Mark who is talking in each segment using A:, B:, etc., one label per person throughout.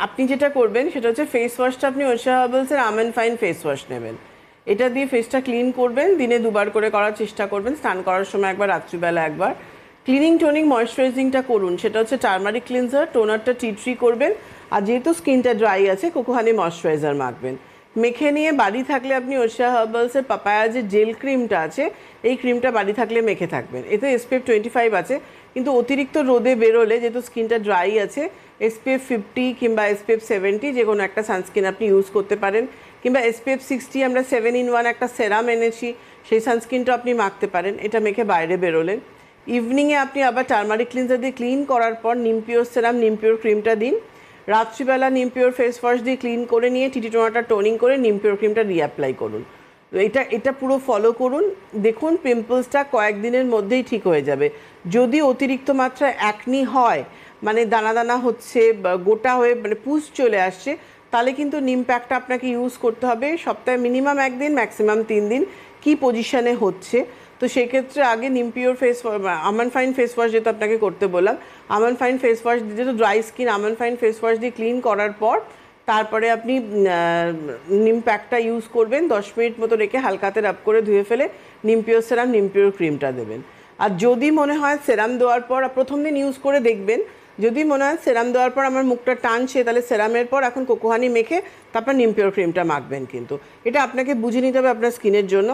A: আপনি যেটা করবেন সেটা হচ্ছে ফেস ওয়াশটা আপনি ওশা হার্বালসের আমন্ড ফাইন ফেস ওয়াশ নেবেন। এটা দিয়ে ফেসটা ক্লিন করবেন, দিনে দুবার করে করার চেষ্টা করবেন, স্নান করার সময় একবার, রাত্রিবেলা একবার। ক্লিনিং টোনিং ময়েশ্চারাইজিংটা করুন, সেটা হচ্ছে টার্মারিক ক্লিনজার, টোনারটা টি ট্রি করবেন। আর যেহেতু স্কিনটা ড্রাই আছে, কোকোহানি ময়েশ্চারাইজার মাখবেন। মেখে নিয়ে বাড়ি থাকলে আপনি ওশা হার্বালসের পাপায়া যে জেল ক্রিমটা আছে, এই ক্রিমটা বাড়ি থাকলে মেখে থাকবেন। এতে SPF 25 আছে, কিন্তু অতিরিক্ত রোদে বেরোলে যেহেতু স্কিনটা ড্রাই আছে, SPF 50 কিংবা SPF 70 যে কোনো একটা সানস্ক্রিন আপনি ইউজ করতে পারেন, কিংবা SPF 60 আমরা 7-in-1 একটা সেরাম এনেছি, সেই সানস্ক্রিনটা আপনি মাখতে পারেন। এটা মেখে বাইরে বেরোলেন। ইভিনিংয়ে আপনি আবার টার্মারিক ক্লিনজার দিয়ে ক্লিন করার পর নিমপিওর সেরাম, নিমপিওর ক্রিমটা দিন। রাত্রিবেলা নিমপিওর ফেস ওয়াশ দিয়ে ক্লিন করে নিয়ে টিটি টোনাটা টোনিং করে নিমপিওর ক্রিমটা রিঅ্যাপ্লাই করুন। তো এটা পুরো ফলো করুন, দেখুন পিম্পলসটা কয়েকদিনের মধ্যেই ঠিক হয়ে যাবে। যদি অতিরিক্ত মাত্রায় অ্যাকনি হয়, মানে দানা দানা হচ্ছে, গোটা হয়ে মানে পুষ চলে আসছে, তাহলে কিন্তু নিম প্যাকটা আপনাকে ইউজ করতে হবে সপ্তাহে মিনিমাম 1 দিন, ম্যাক্সিমাম 3 দিন, কী পজিশানে হচ্ছে। তো সেক্ষেত্রে আগে Neempure face almond fine face wash যেহেতু আপনাকে করতে বললাম, আমন্ড ফাইন ফেস ওয়াশ যেহেতু dry skin, almond fine face wash দিয়ে ক্লিন করার পর তারপরে আপনি নিম প্যাকটা ইউজ করবেন। 10 মিনিট মতো রেখে হালকাতে রাব করে ধুয়ে ফেলে নিমপিওর সেরাম, নিমপিওর ক্রিমটা দেবেন। আর যদি মনে হয় সেরাম দেওয়ার পর, প্রথম দিন ইউজ করে দেখবেন, যদি মনে হয় সেরাম দেওয়ার পর আমার মুখটা টানছে, তাহলে সেরামের পর এখন কোকোহানি মেখে তারপর নিমপিওর ক্রিমটা মাখবেন। কিন্তু এটা আপনাকে বুঝে নিতে হবে আপনার স্কিনের জন্য।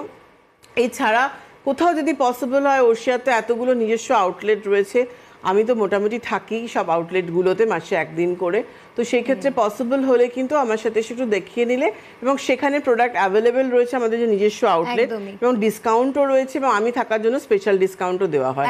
A: এছাড়া কোথাও যদি পসিবল হয়, ওশিয়াতে এতগুলো নিজস্ব আউটলেট রয়েছে, আমি তো মোটামুটি থাকি সব আউটলেটগুলোতে মাসে 1 দিন করে। তো সেই ক্ষেত্রে পসিবল হলে কিন্তু আমার সাথে এসে একটু দেখিয়ে নিলে, এবং সেখানে প্রোডাক্ট অ্যাভেলেবেল রয়েছে আমাদের যে নিজস্ব আউটলেট, এবং ডিসকাউন্টও রয়েছে, এবং আমি থাকার জন্য স্পেশাল ডিসকাউন্টও দেওয়া হয়।